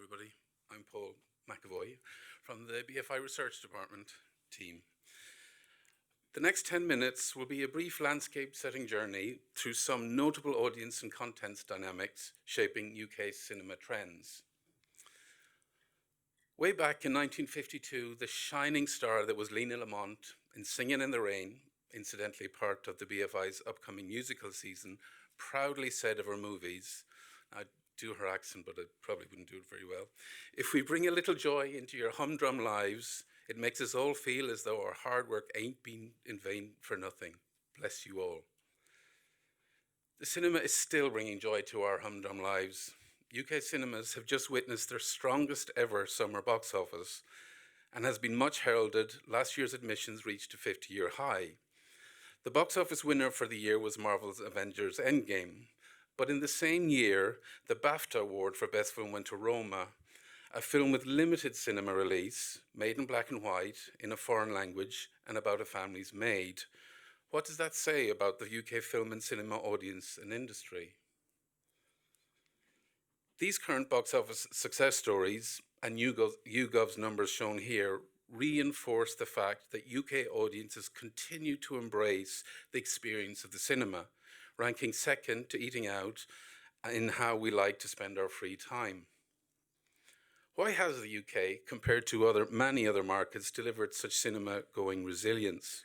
everybody. I'm Paul McEvoy from the BFI Research Department team. The next 10 minutes will be a brief landscape-setting journey through some notable audience and contents dynamics shaping UK cinema trends. Way back in 1952, the shining star that was Lena Lamont in Singin' in the Rain, incidentally part of the BFI's upcoming musical season, proudly said of her movies, I do her accent, but I probably wouldn't do it very well. If we bring a little joy into your humdrum lives, it makes us all feel as though our hard work ain't been in vain for nothing. Bless you all. The cinema is still bringing joy to our humdrum lives. UK cinemas have just witnessed their strongest ever summer box office and has been much heralded. Last year's admissions reached a 50-year high. The box office winner for the year was Marvel's Avengers Endgame. But in the same year, the BAFTA award for Best Film went to Roma, a film with limited cinema release, made in black and white, in a foreign language, and about a family's maid. What does that say about the UK film and cinema audience and industry? These current box office success stories, and YouGov's numbers shown here, reinforce the fact that UK audiences continue to embrace the experience of the cinema, ranking second to eating out in how we like to spend our free time. Why has the UK, compared to many other markets, delivered such cinema-going resilience?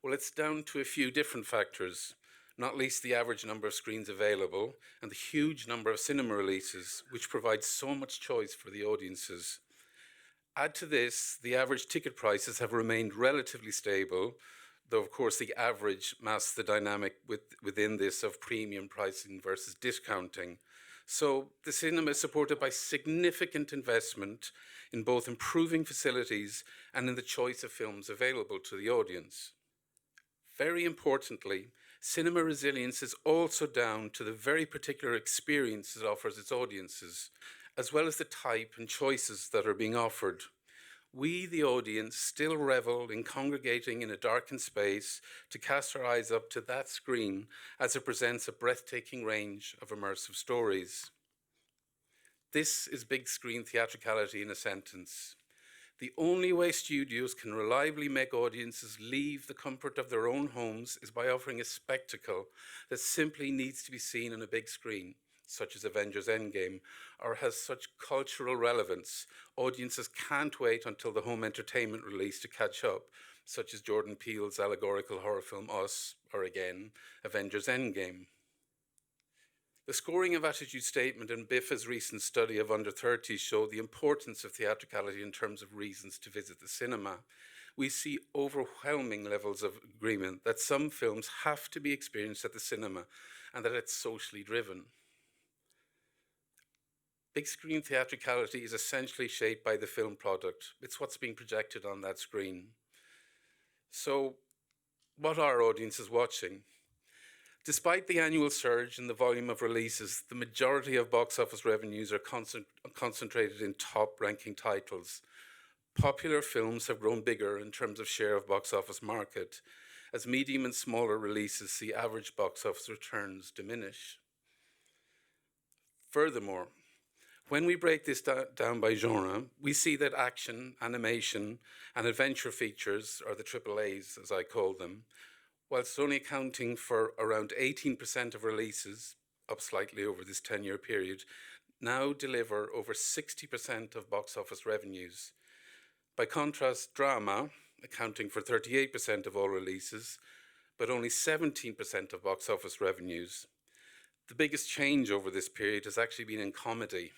Well, it's down to a few different factors, not least the average number of screens available and the huge number of cinema releases, which provide so much choice for the audiences. Add to this, the average ticket prices have remained relatively stable, though of course the average masks the dynamic within this of premium pricing versus discounting. So the cinema is supported by significant investment in both improving facilities and in the choice of films available to the audience. Very importantly, cinema resilience is also down to the very particular experience it offers its audiences, as well as the type and choices that are being offered. We, the audience, still revel in congregating in a darkened space to cast our eyes up to that screen as it presents a breathtaking range of immersive stories. This is big screen theatricality in a sentence. The only way studios can reliably make audiences leave the comfort of their own homes is by offering a spectacle that simply needs to be seen on a big screen, such as Avengers Endgame, or has such cultural relevance, audiences can't wait until the home entertainment release to catch up, such as Jordan Peele's allegorical horror film Us, or again, Avengers Endgame. The scoring of attitude statement and BIFA's recent study of under-30s show the importance of theatricality in terms of reasons to visit the cinema. We see overwhelming levels of agreement that some films have to be experienced at the cinema and that it's socially driven. Big screen theatricality is essentially shaped by the film product. It's what's being projected on that screen. So, what are audiences watching? Despite the annual surge in the volume of releases, the majority of box office revenues are concentrated in top-ranking titles. Popular films have grown bigger in terms of share of box office market, as medium and smaller releases see average box office returns diminish. Furthermore, when we break this down by genre, we see that action, animation, and adventure features, or the AAAs as I call them, whilst only accounting for around 18% of releases, up slightly over this 10-year period, now deliver over 60% of box office revenues. By contrast, drama, accounting for 38% of all releases, but only 17% of box office revenues. The biggest change over this period has actually been in comedy,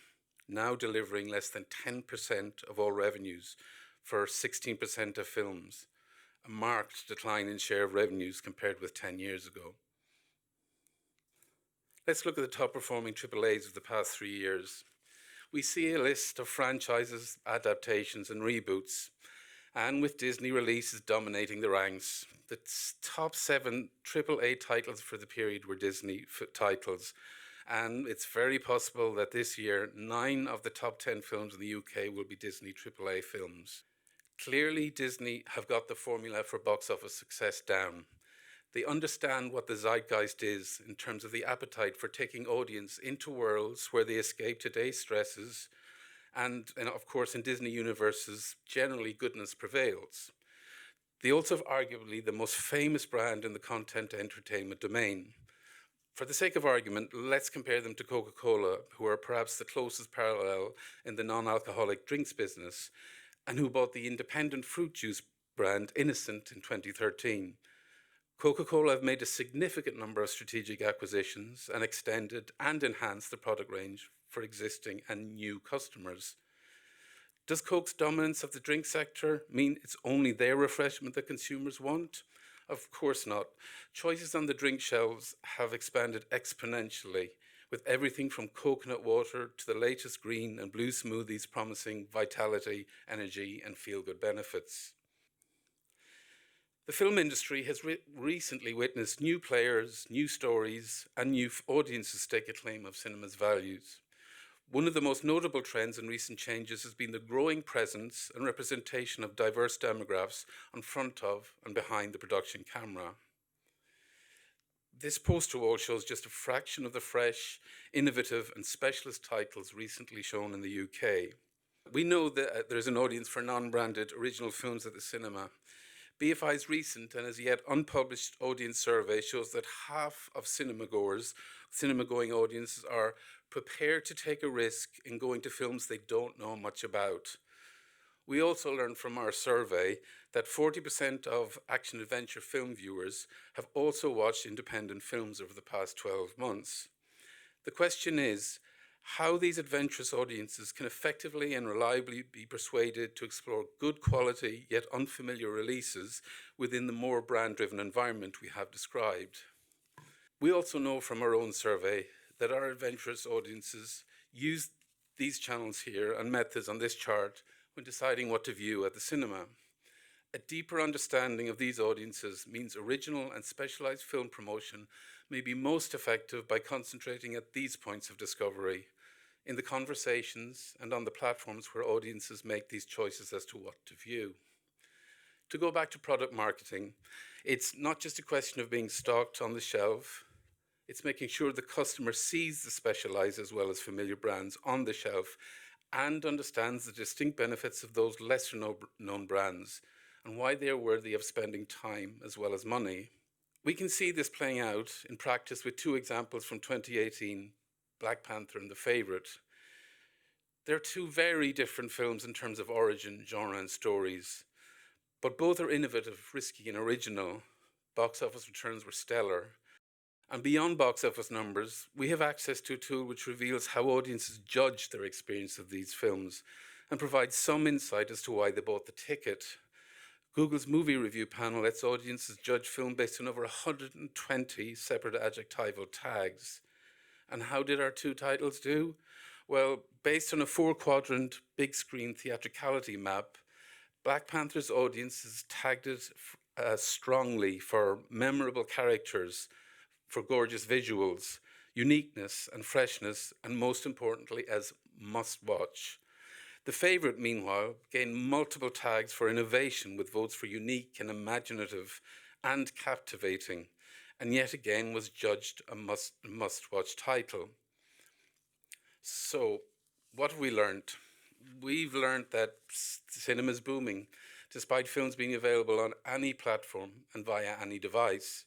now delivering less than 10% of all revenues for 16% of films, a marked decline in share of revenues compared with 10 years ago. Let's look at the top performing AAAs of the past 3 years. We see a list of franchises, adaptations, and reboots, and with Disney releases dominating the ranks, the top 7 AAA titles for the period were Disney titles, and it's very possible that this year 9 of the top 10 films in the UK will be Disney AAA films. Clearly, Disney have got the formula for box office success down. They understand what the zeitgeist is in terms of the appetite for taking audience into worlds where they escape today's stresses And of course, in Disney universes, generally goodness prevails. They also have arguably the most famous brand in the content entertainment domain. For the sake of argument, let's compare them to Coca-Cola, who are perhaps the closest parallel in the non-alcoholic drinks business, and who bought the independent fruit juice brand Innocent in 2013. Coca-Cola have made a significant number of strategic acquisitions and extended and enhanced the product range for existing and new customers. Does Coke's dominance of the drink sector mean it's only their refreshment that consumers want? Of course not. Choices on the drink shelves have expanded exponentially, with everything from coconut water to the latest green and blue smoothies promising vitality, energy, and feel-good benefits. The film industry has recently witnessed new players, new stories, and new audiences stake a claim of cinema's values. One of the most notable trends in recent changes has been the growing presence and representation of diverse demographics on front of and behind the production camera. This poster wall shows just a fraction of the fresh, innovative, and specialist titles recently shown in the UK. We know that there's an audience for non-branded original films at the cinema. BFI's recent and as yet unpublished audience survey shows that half of cinema-going audiences are prepared to take a risk in going to films they don't know much about. We also learned from our survey that 40% of action-adventure film viewers have also watched independent films over the past 12 months. The question is, how these adventurous audiences can effectively and reliably be persuaded to explore good quality yet unfamiliar releases within the more brand-driven environment we have described. We also know from our own survey that our adventurous audiences use these channels here and methods on this chart when deciding what to view at the cinema. A deeper understanding of these audiences means original and specialized film promotion may be most effective by concentrating at these points of discovery, in the conversations and on the platforms where audiences make these choices as to what to view. To go back to product marketing, it's not just a question of being stocked on the shelf, it's making sure the customer sees the specialized as well as familiar brands on the shelf and understands the distinct benefits of those lesser known brands and why they are worthy of spending time as well as money. We can see this playing out in practice with two examples from 2018, Black Panther and The Favourite. They're two very different films in terms of origin, genre, and stories, but both are innovative, risky, and original. Box office returns were stellar. And beyond box office numbers, we have access to a tool which reveals how audiences judge their experience of these films and provides some insight as to why they bought the ticket. Google's movie review panel lets audiences judge film based on over 120 separate adjectival tags. And how did our two titles do? Well, based on a 4-quadrant big screen theatricality map, Black Panther's audiences tagged it strongly for memorable characters, for gorgeous visuals, uniqueness and freshness, and most importantly, as must-watch. The Favourite, meanwhile, gained multiple tags for innovation with votes for unique and imaginative and captivating, and yet again was judged a must-watch title. So, what have we learned? We've learned that cinema is booming, despite films being available on any platform and via any device.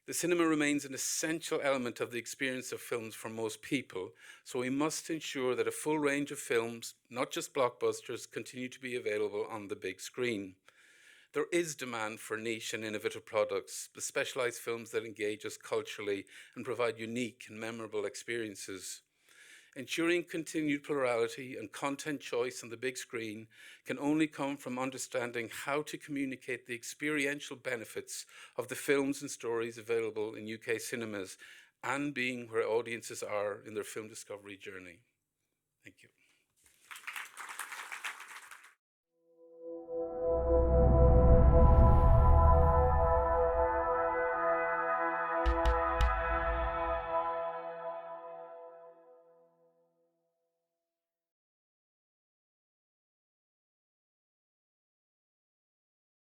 The cinema remains an essential element of the experience of films for most people, so we must ensure that a full range of films, not just blockbusters, continue to be available on the big screen. There is demand for niche and innovative products, the specialized films that engage us culturally and provide unique and memorable experiences. Ensuring continued plurality and content choice on the big screen can only come from understanding how to communicate the experiential benefits of the films and stories available in UK cinemas and being where audiences are in their film discovery journey. Thank you.